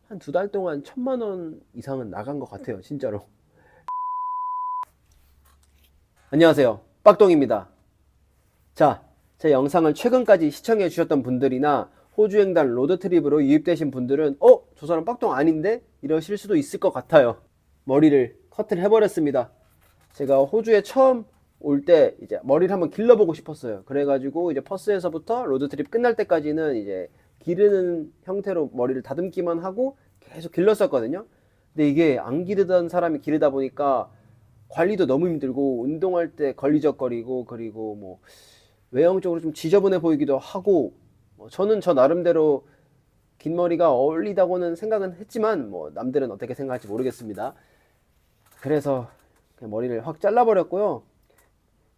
한 2달 동안 1,000만 원 이상은 나간 것 같아요, 진짜로. 안녕하세요, 빡동입니다. 자, 제 영상을 최근까지 시청해 주셨던 분들이나 호주 횡단 로드트립으로 유입되신 분들은 저 사람 빡동 아닌데? 이러실 수도 있을 것 같아요. 머리를 커트를 해버렸습니다. 제가 호주에 처음 올 때 이제 머리를 한번 길러보고 싶었어요. 그래가지고 이제 퍼스에서부터 로드트립 끝날 때까지는 이제 기르는 형태로 머리를 다듬기만 하고 계속 길렀었거든요. 근데 이게 안 기르던 사람이 기르다 보니까 관리도 너무 힘들고 운동할 때 걸리적거리고, 그리고 뭐 외형적으로 좀 지저분해 보이기도 하고, 저는 저 나름대로 긴 머리가 어울리다고는 생각은 했지만 뭐 남들은 어떻게 생각할지 모르겠습니다. 그래서 그냥 머리를 확 잘라버렸고요.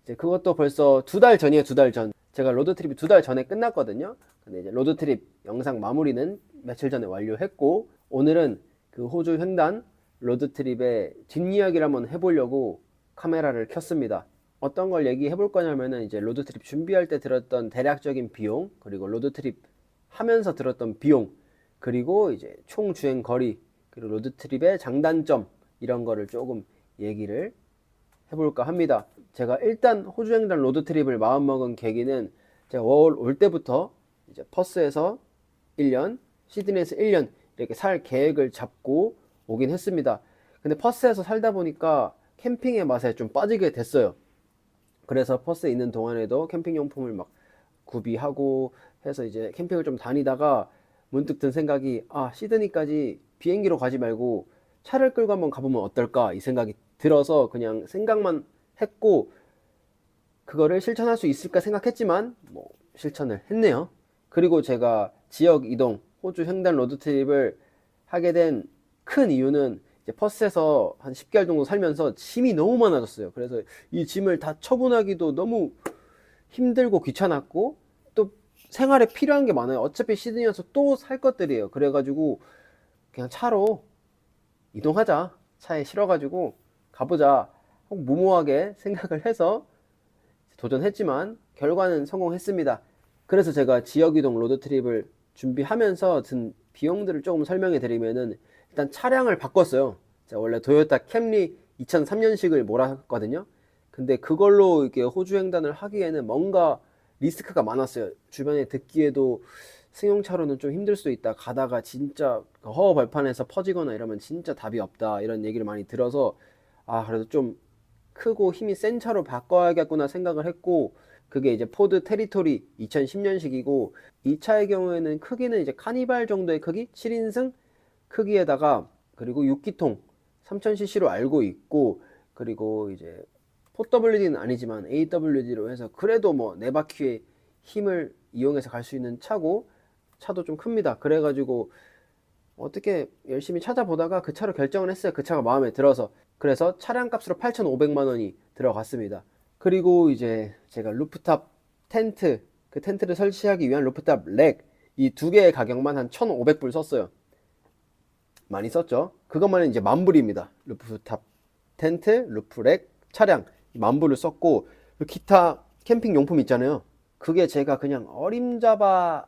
이제 그것도 벌써 2달 전이에요. 2달 전. 제가 로드트립이 2달 전에 끝났거든요. 근데 이제 로드트립 영상 마무리는 며칠 전에 완료했고, 오늘은 그 호주 횡단 로드트립의 뒷이야기를 한번 해보려고 카메라를 켰습니다. 어떤 걸 얘기해 볼 거냐면은 이제 로드트립 준비할 때 들었던 대략적인 비용, 그리고 로드트립 하면서 들었던 비용, 그리고 이제 총 주행 거리, 그리고 로드트립의 장단점, 이런 거를 조금 얘기를 해볼까 합니다. 제가 일단 호주 횡단 로드트립을 마음먹은 계기는 제가 올 때부터 이제 퍼스에서 1년, 시드니에서 1년 이렇게 살 계획을 잡고 오긴 했습니다. 근데 퍼스에서 살다 보니까 캠핑의 맛에 좀 빠지게 됐어요. 그래서 퍼스에 있는 동안에도 캠핑 용품을 막 구비하고 해서 이제 캠핑을 좀 다니다가 문득 든 생각이, 시드니까지 비행기로 가지 말고 차를 끌고 한번 가보면 어떨까, 이 생각이 들어서 그냥 생각만 했고, 그거를 실천할 수 있을까 생각했지만 뭐 실천을 했네요. 그리고 제가 지역 이동, 호주 횡단 로드트립을 하게 된 큰 이유는 이제 퍼스에서 한 10개월 정도 살면서 짐이 너무 많아졌어요. 그래서 이 짐을 다 처분하기도 너무 힘들고 귀찮았고, 또 생활에 필요한 게 많아요. 어차피 시드니에서 또 살 것들이에요. 그래가지고 그냥 차로 이동하자, 차에 실어가지고 가보자, 혹 무모하게 생각을 해서 도전했지만 결과는 성공했습니다. 그래서 제가 지역이동 로드트립을 준비하면서 든 비용들을 조금 설명해 드리면은, 일단 차량을 바꿨어요. 제가 원래 토요타 캠리 2003년식을 몰았거든요. 근데 그걸로 이렇게 호주 횡단을 하기에는 뭔가 리스크가 많았어요. 주변에 듣기에도 승용차로는 좀 힘들 수도 있다, 가다가 진짜 허허 벌판에서 퍼지거나 이러면 진짜 답이 없다, 이런 얘기를 많이 들어서 그래도 좀 크고 힘이 센 차로 바꿔야겠구나 생각을 했고, 그게 이제 포드 테리토리 2010년식이고, 이 차의 경우에는 크기는 이제 카니발 정도의 크기, 7인승 크기에다가, 그리고 6기통 3000cc로 알고 있고, 그리고 이제 4WD는 아니지만 AWD로 해서 그래도 뭐 4바퀴의 힘을 이용해서 갈 수 있는 차고, 차도 좀 큽니다. 그래가지고 어떻게 열심히 찾아보다가 그 차로 결정을 했어요. 그 차가 마음에 들어서. 그래서 차량 값으로 8,500만 원이 들어갔습니다. 그리고 이제 제가 루프탑 텐트, 그 텐트를 설치하기 위한 루프탑 렉, 이 두 개의 가격만 한 1,500불 썼어요. 많이 썼죠. 그것만은 이제 10,000불입니다. 루프탑 텐트, 루프렉, 차량 10,000불을 썼고, 그 기타 캠핑 용품 있잖아요. 그게 제가 그냥 어림잡아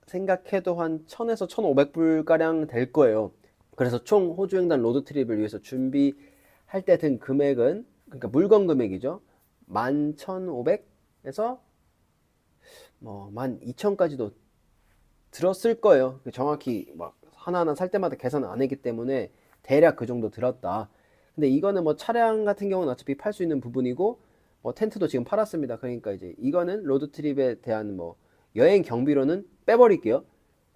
생각해도 한 1,000에서 1,500불 가량 될 거예요. 그래서 총 호주 횡단 로드 트립을 위해서 준비할 때 든 금액은, 그러니까 물건 금액이죠, 11,500에서 뭐 12,000까지도 들었을 거예요. 정확히 막 하나하나 살 때마다 계산을 안 했기 때문에 대략 그 정도 들었다. 근데 이거는 뭐 차량 같은 경우는 어차피 팔 수 있는 부분이고, 뭐 텐트도 지금 팔았습니다. 그러니까 이제 이거는 로드 트립에 대한 뭐 여행 경비로는 빼버릴게요.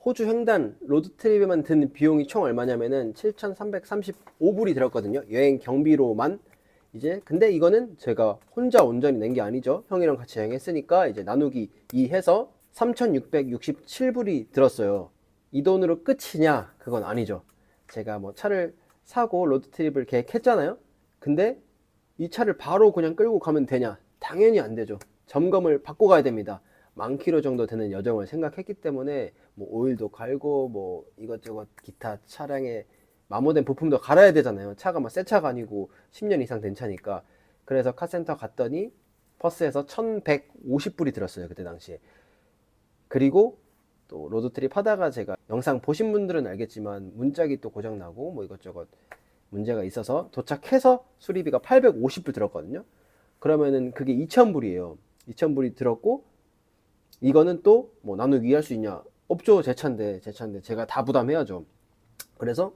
호주 횡단 로드 트립에만 든 비용이 총 얼마냐면은 7,335불이 들었거든요. 여행 경비로만. 이제 근데 이거는 제가 혼자 온전히 낸 게 아니죠. 형이랑 같이 여행했으니까 이제 나누기 2 해서 3,667불이 들었어요. 이 돈으로 끝이냐? 그건 아니죠. 제가 뭐 차를 사고 로드트립을 계획했잖아요. 근데 이 차를 바로 그냥 끌고 가면 되냐? 당연히 안 되죠. 점검을 받고 가야 됩니다. 10,000km 정도 되는 여정을 생각했기 때문에 뭐 오일도 갈고 뭐 이것저것 기타 차량에 마모된 부품도 갈아야 되잖아요. 차가 막 새 차가 아니고 10년 이상 된 차니까. 그래서 카센터 갔더니 퍼스에서 1,150불이 들었어요, 그때 당시에. 그리고 또 로드트립 하다가 제가 영상 보신 분들은 알겠지만 문짝이 또 고장나고 뭐 이것저것 문제가 있어서 도착해서 수리비가 850불 들었거든요. 그러면은 그게 2,000불이에요. 2,000불이 들었고, 이거는 또 뭐 나누기 할 수 있냐? 없죠. 제 차인데 제가 다 부담해야죠. 그래서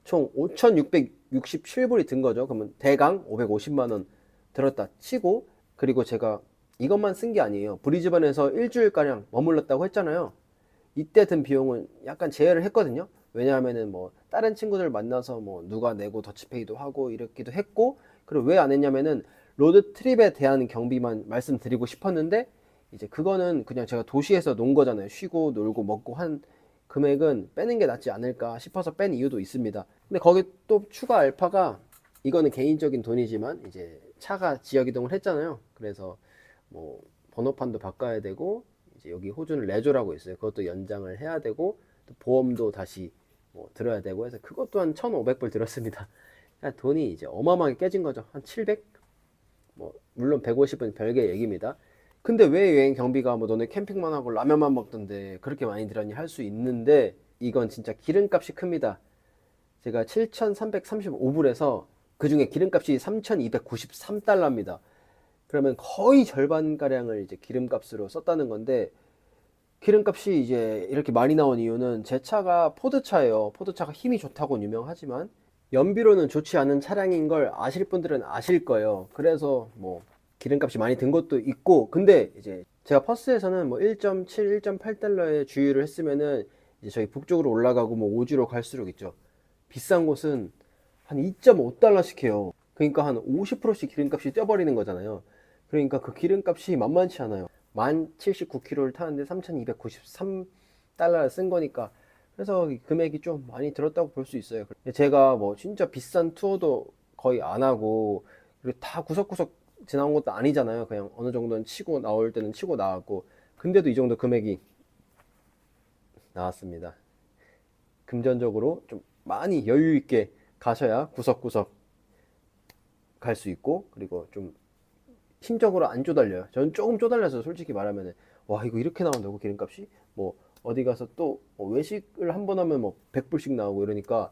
총 5,667불이 든 거죠. 그러면 대강 550만 원 들었다 치고, 그리고 제가 이것만 쓴 게 아니에요. 브리즈번에서 일주일가량 머물렀다고 했잖아요. 이때 든 비용은 약간 제외를 했거든요. 왜냐하면은 뭐 다른 친구들 만나서 뭐 누가 내고 더치페이도 하고 이렇기도 했고, 그리고 왜 안 했냐면은 로드 트립에 대한 경비만 말씀드리고 싶었는데, 이제 그거는 그냥 제가 도시에서 논 거잖아요. 쉬고 놀고 먹고 한 금액은 빼는 게 낫지 않을까 싶어서 뺀 이유도 있습니다. 근데 거기 또 추가 알파가, 이거는 개인적인 돈이지만 이제 차가 지역 이동을 했잖아요. 그래서 뭐 번호판도 바꿔야 되고, 이제 여기 호주는 레조라고 있어요. 그것도 연장을 해야 되고, 또 보험도 다시 뭐 들어야 되고 해서 그것도 한 1,500불 들었습니다. 돈이 이제 어마어마하게 깨진 거죠. 한 700? 뭐 물론 150은 별개 얘기입니다. 근데 왜 여행 경비가 뭐 너네 캠핑만 하고 라면만 먹던데 그렇게 많이 들었니 할 수 있는데, 이건 진짜 기름값이 큽니다. 제가 7,335불에서 그중에 기름값이 3,293달러입니다. 그러면 거의 절반가량을 이제 기름값으로 썼다는 건데, 기름값이 이제 이렇게 많이 나온 이유는 제 차가 포드차예요. 포드차가 힘이 좋다고 유명하지만 연비로는 좋지 않은 차량인 걸 아실 분들은 아실 거예요. 그래서 뭐 기름값이 많이 든 것도 있고, 근데 이제 제가 퍼스에서는 뭐 1.7, 1.8달러에 주유를 했으면은 이제 저희 북쪽으로 올라가고 뭐 오지로 갈수록 있죠. 비싼 곳은 한 2.5달러씩 해요. 그러니까 한 50%씩 기름값이 뛰어버리는 거잖아요. 그러니까 그 기름값이 만만치 않아요. 만 79km를 타는데 3,293달러를 쓴 거니까, 그래서 금액이 좀 많이 들었다고 볼 수 있어요. 제가 뭐 진짜 비싼 투어도 거의 안 하고, 그리고 다 구석구석 지나온 것도 아니잖아요. 그냥 어느 정도는 치고 나올 때는 치고 나왔고, 근데도 이 정도 금액이 나왔습니다. 금전적으로 좀 많이 여유 있게 가셔야 구석구석 갈 수 있고, 그리고 좀 심적으로 안 쪼달려요. 저는 조금 쪼달려서 솔직히 말하면은, 와 이거 이렇게 나온다고 기름값이? 뭐 어디 가서 또 외식을 한 번 하면 뭐 100불씩 나오고 이러니까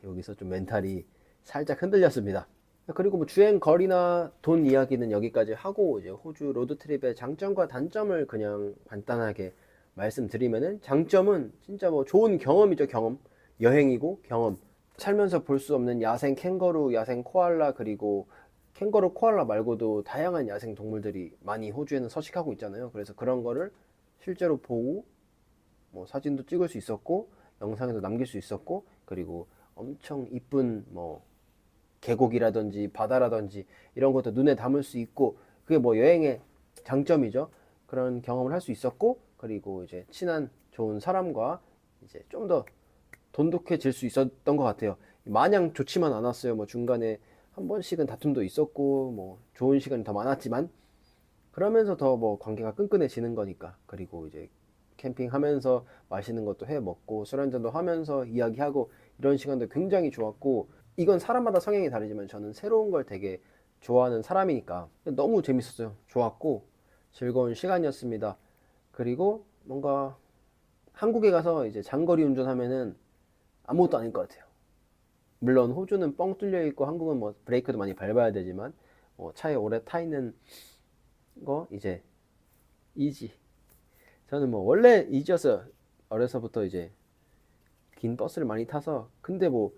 여기서 좀 멘탈이 살짝 흔들렸습니다. 그리고 뭐 주행 거리나 돈 이야기는 여기까지 하고, 이제 호주 로드트립의 장점과 단점을 그냥 간단하게 말씀드리면은, 장점은 진짜 뭐 좋은 경험이죠. 경험. 여행이고 경험. 살면서 볼 수 없는 야생 캥거루, 야생 코알라, 그리고 캥거루, 코알라 말고도 다양한 야생 동물들이 많이 호주에는 서식하고 있잖아요. 그래서 그런 거를 실제로 보고 뭐 사진도 찍을 수 있었고, 영상에도 남길 수 있었고, 그리고 엄청 이쁜 뭐 계곡이라든지 바다라든지 이런 것도 눈에 담을 수 있고, 그게 뭐 여행의 장점이죠. 그런 경험을 할 수 있었고, 그리고 이제 친한 좋은 사람과 이제 좀 더 돈독해질 수 있었던 것 같아요. 마냥 좋지만 않았어요. 뭐 중간에 한 번씩은 다툼도 있었고, 뭐 좋은 시간이 더 많았지만, 그러면서 더 뭐 관계가 끈끈해지는 거니까. 그리고 이제 캠핑하면서 맛있는 것도 해 먹고 술 한잔도 하면서 이야기하고 이런 시간도 굉장히 좋았고, 이건 사람마다 성향이 다르지만 저는 새로운 걸 되게 좋아하는 사람이니까 너무 재밌었어요. 좋았고 즐거운 시간이었습니다. 그리고 뭔가 한국에 가서 이제 장거리 운전하면은 아무것도 아닐 것 같아요. 물론 호주는 뻥 뚫려 있고 한국은 뭐 브레이크도 많이 밟아야 되지만, 차에 오래 타 있는 거 이제 이지. 저는 뭐 원래 이지였어요. 어려서부터 이제 긴 버스를 많이 타서. 근데 뭐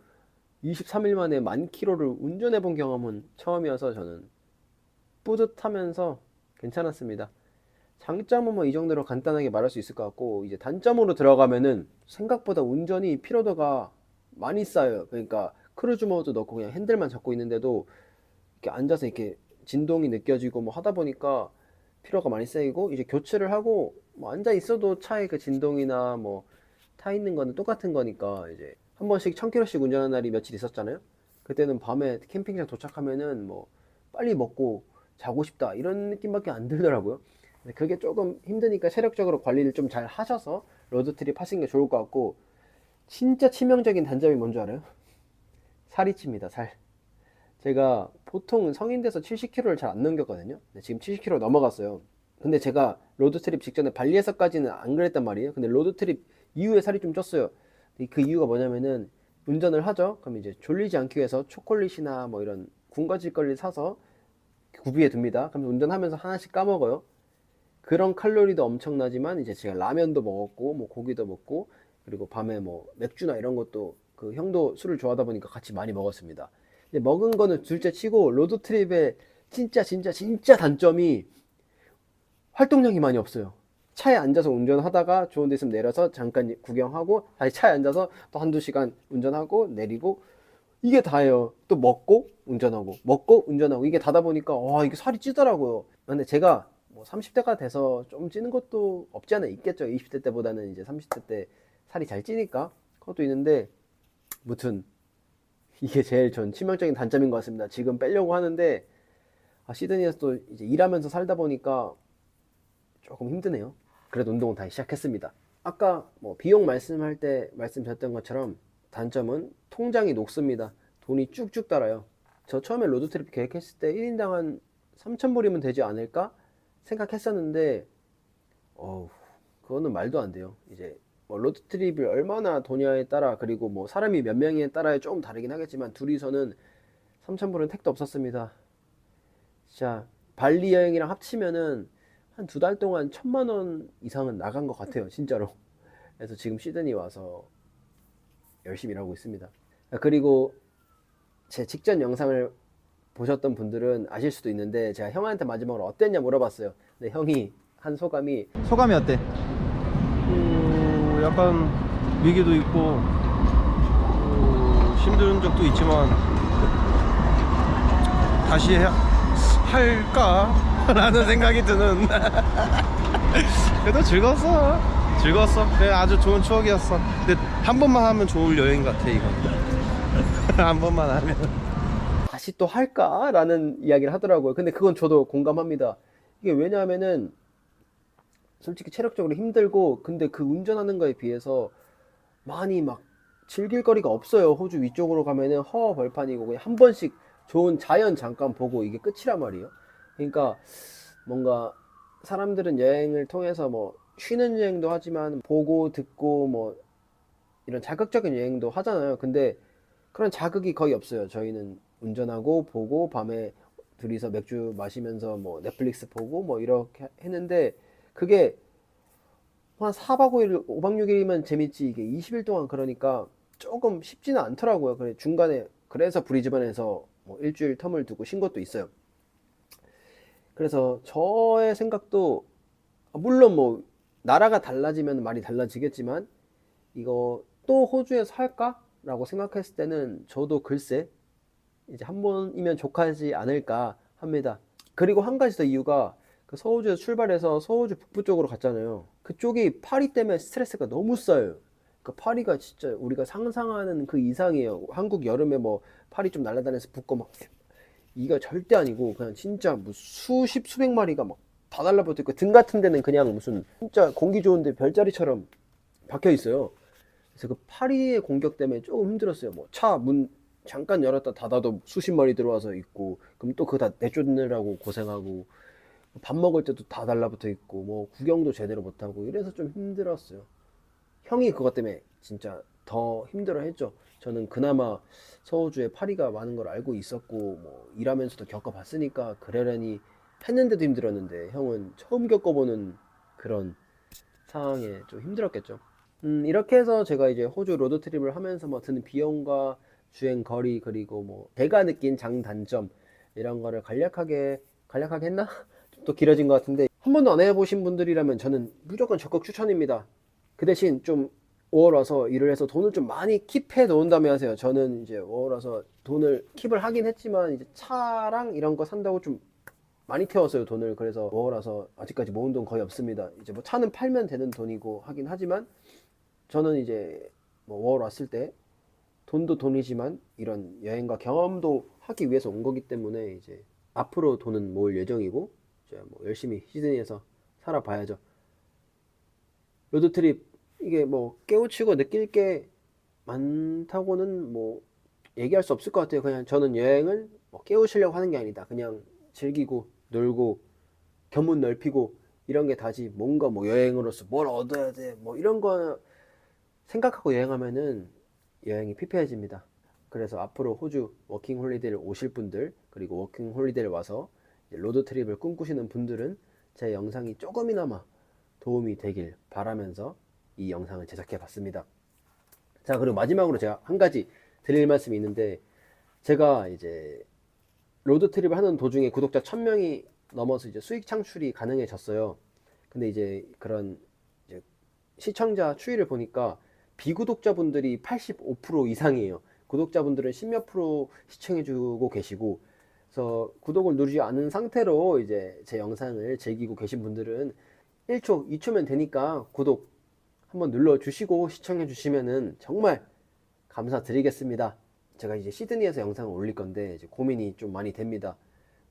23일 만에 10,000km를 운전해 본 경험은 처음이어서 저는 뿌듯하면서 괜찮았습니다. 장점은 뭐 이 정도로 간단하게 말할 수 있을 것 같고, 이제 단점으로 들어가면은 생각보다 운전이 피로도가 많이 쌓여요. 그러니까 크루즈 모드 넣고 그냥 핸들만 잡고 있는데도 이렇게 앉아서 이렇게 진동이 느껴지고 뭐 하다 보니까 피로가 많이 쌓이고, 이제 교체를 하고 뭐 앉아 있어도 차의 그 진동이나 뭐 타 있는 거는 똑같은 거니까, 이제 한 번씩 1,000km씩 운전하는 날이 며칠 있었잖아요. 그때는 밤에 캠핑장 도착하면은 뭐 빨리 먹고 자고 싶다 이런 느낌밖에 안 들더라고요. 근데 그게 조금 힘드니까 체력적으로 관리를 좀 잘 하셔서 로드트립 하시는 게 좋을 것 같고, 진짜 치명적인 단점이 뭔지 알아요? 살이 찝니다, 살. 제가 보통 성인 돼서 70kg를 잘 안 넘겼거든요. 근데 지금 70kg 넘어갔어요. 근데 제가 로드트립 직전에 발리에서까지는 안 그랬단 말이에요. 근데 로드트립 이후에 살이 좀 쪘어요. 그 이유가 뭐냐면은 운전을 하죠. 그럼 이제 졸리지 않기 위해서 초콜릿이나 뭐 이런 군것질거리를 사서 구비해 둡니다. 그럼 운전하면서 하나씩 까먹어요. 그런 칼로리도 엄청나지만 이제 제가 라면도 먹었고 뭐 고기도 먹고 그리고 밤에 뭐 맥주나 이런 것도 그 형도 술을 좋아하다 보니까 같이 많이 먹었습니다. 근데 먹은 거는 둘째 치고 로드트립의 진짜 단점이 활동량이 많이 없어요. 차에 앉아서 운전하다가 좋은 데 있으면 내려서 잠깐 구경하고 다시 차에 앉아서 또 한두 시간 운전하고 내리고 이게 다예요. 또 먹고 운전하고 이게 다다 보니까 와 이게 살이 찌더라고요. 근데 제가 뭐 30대가 돼서 좀 찌는 것도 없지 않아 있겠죠. 20대 때보다는 이제 30대 때 살이 잘 찌니까 그것도 있는데 무튼 이게 제일 전 치명적인 단점인 것 같습니다. 지금 빼려고 하는데 시드니에서 또 이제 일하면서 살다 보니까 조금 힘드네요. 그래도 운동은 다시 시작했습니다. 아까 뭐 비용 말씀할 때 말씀드렸던 것처럼 단점은 통장이 녹습니다. 돈이 쭉쭉 따라요. 저 처음에 로드트립 계획했을 때 1인당 한 3,000불이면 되지 않을까 생각했었는데 그거는 말도 안 돼요. 이제 뭐 로드트립을 얼마나 도냐에 따라 그리고 뭐 사람이 몇 명에 따라에 조금 다르긴 하겠지만 둘이서는 3,000불은 택도 없었습니다. 자, 발리 여행이랑 합치면은 한 두 달 동안 1,000만 원 이상은 나간 것 같아요, 진짜로. 그래서 지금 시드니 와서 열심히 일하고 있습니다. 그리고 제 직전 영상을 보셨던 분들은 아실 수도 있는데 제가 형한테 마지막으로 어땠냐 물어봤어요. 근데 형이 한 소감이 어때? 약간 위기도 있고 힘든 적도 있지만 다시 할까? 라는 생각이 드는 그래도 즐거웠어. 그래, 아주 좋은 추억이었어. 근데 한 번만 하면 좋을 여행 같아 이거. 한 번만 하면. 다시 또 할까라는 이야기를 하더라고요. 근데 그건 저도 공감합니다. 이게 왜냐하면은 솔직히 체력적으로 힘들고 근데 그 운전하는 거에 비해서 많이 막 즐길 거리가 없어요. 호주 위쪽으로 가면은 허 벌판이고 그냥 한 번씩 좋은 자연 잠깐 보고 이게 끝이란 말이에요. 그러니까 뭔가 사람들은 여행을 통해서 뭐 쉬는 여행도 하지만 보고 듣고 뭐 이런 자극적인 여행도 하잖아요. 근데 그런 자극이 거의 없어요. 저희는 운전하고 보고 밤에 둘이서 맥주 마시면서 뭐 넷플릭스 보고 뭐 이렇게 했는데 그게 한 4박 5일, 5박 6일이면 재밌지 이게 20일 동안 그러니까 조금 쉽지는 않더라고요. 그래 중간에 그래서 브리즈번에서 뭐 일주일 텀을 두고 쉰 것도 있어요. 그래서 저의 생각도 물론 뭐 나라가 달라지면 말이 달라지겠지만 이거 또 호주에서 할까? 라고 생각했을 때는 저도 글쎄 이제 한 번이면 족하지 않을까 합니다. 그리고 한 가지 더 이유가 그 서호주에서 출발해서 서호주 북부 쪽으로 갔잖아요. 그쪽이 파리 때문에 스트레스가 너무 쌓여요. 그 파리가 진짜 우리가 상상하는 그 이상이에요. 한국 여름에 뭐 파리 좀 날아다녀서 붓고 막 이거 절대 아니고 그냥 진짜 뭐 수십 수백 마리가 막 다 달라붙어 있고 등 같은 데는 그냥 무슨 진짜 공기 좋은데 별자리처럼 박혀 있어요. 그래서 그 파리의 공격 때문에 조금 힘들었어요. 뭐 차 문 잠깐 열었다 닫아도 수십 마리 들어와서 있고 그럼 또 그거 다 내쫓느라고 고생하고 밥 먹을 때도 다 달라붙어 있고 뭐 구경도 제대로 못하고 이래서 좀 힘들었어요. 형이 그것 때문에 진짜 더 힘들어 했죠. 저는 그나마 서호주에 파리가 많은 걸 알고 있었고 뭐 일하면서도 겪어봤으니까 그러려니 했는데도 힘들었는데 형은 처음 겪어보는 그런 상황에 좀 힘들었겠죠. 이렇게 해서 제가 이제 호주 로드트립을 하면서 뭐 드는 비용과 주행 거리 그리고 뭐 제가 느낀 장단점 이런 거를 간략하게 했나? 좀 또 길어진 것 같은데 한 번도 안 해보신 분들이라면 저는 무조건 적극 추천입니다. 그 대신 좀 5월 와서 일을 해서 돈을 좀 많이 킵해 놓은 다음에 하세요. 저는 이제 5월 와서 돈을 킵을 하긴 했지만 이제 차랑 이런 거 산다고 좀 많이 태웠어요 돈을. 그래서 5월 와서 아직까지 모은 돈 거의 없습니다. 이제 뭐 차는 팔면 되는 돈이고 하긴 하지만 저는 이제 뭐 5월 왔을 때 돈도 돈이지만 이런 여행과 경험도 하기 위해서 온 거기 때문에 이제 앞으로 돈은 모을 예정이고 이제 뭐 열심히 시드니에서 살아봐야죠. 로드트립 이게 뭐 깨우치고 느낄 게 많다고는 뭐 얘기할 수 없을 것 같아요. 그냥 저는 여행을 뭐 깨우치려고 하는 게 아니다. 그냥 즐기고 놀고 견문 넓히고 이런 게 다지 뭔가 뭐 여행으로서 뭘 얻어야 돼 뭐 이런 거 생각하고 여행하면은 여행이 피폐해집니다. 그래서 앞으로 호주 워킹 홀리데이를 오실 분들, 그리고 워킹 홀리데이를 와서 이제 로드 트립을 꿈꾸시는 분들은 제 영상이 조금이나마 도움이 되길 바라면서 이 영상을 제작해 봤습니다. 자, 그리고 마지막으로 제가 한 가지 드릴 말씀이 있는데, 제가 이제 로드 트립을 하는 도중에 구독자 1000명이 넘어서 이제 수익 창출이 가능해졌어요. 근데 이제 그런 이제 시청자 추이를 보니까 비구독자분들이 85% 이상이에요. 구독자분들은 10몇 프로 시청해주고 계시고, 그래서 구독을 누르지 않은 상태로 이제 제 영상을 즐기고 계신 분들은 1초, 2초면 되니까 구독 한번 눌러주시고 시청해주시면은 정말 감사드리겠습니다. 제가 이제 시드니에서 영상을 올릴 건데 이제 고민이 좀 많이 됩니다.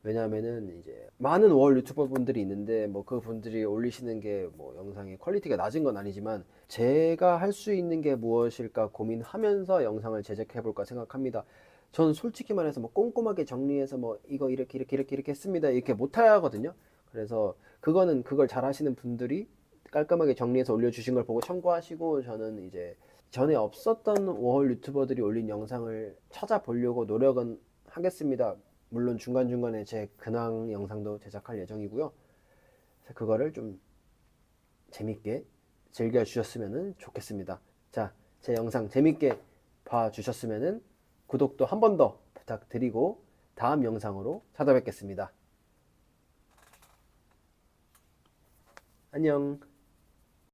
왜냐하면은 이제 많은 월 유튜버 분들이 있는데 뭐 그 분들이 올리시는 게 뭐 영상의 퀄리티가 낮은 건 아니지만 제가 할 수 있는 게 무엇일까 고민하면서 영상을 제작해 볼까 생각합니다. 저는 솔직히 말해서 뭐 꼼꼼하게 정리해서 뭐 이거 이렇게 했습니다 이렇게 못 하거든요. 그래서 그거는 그걸 잘 하시는 분들이 깔끔하게 정리해서 올려주신 걸 보고 참고하시고, 저는 이제 전에 없었던 워홀 유튜버들이 올린 영상을 찾아보려고 노력은 하겠습니다. 물론 중간중간에 제 근황 영상도 제작할 예정이고요. 그래서 그거를 좀 재밌게 즐겨주셨으면 좋겠습니다. 자, 제 영상 재밌게 봐주셨으면 구독도 한 번 더 부탁드리고 다음 영상으로 찾아뵙겠습니다. 안녕.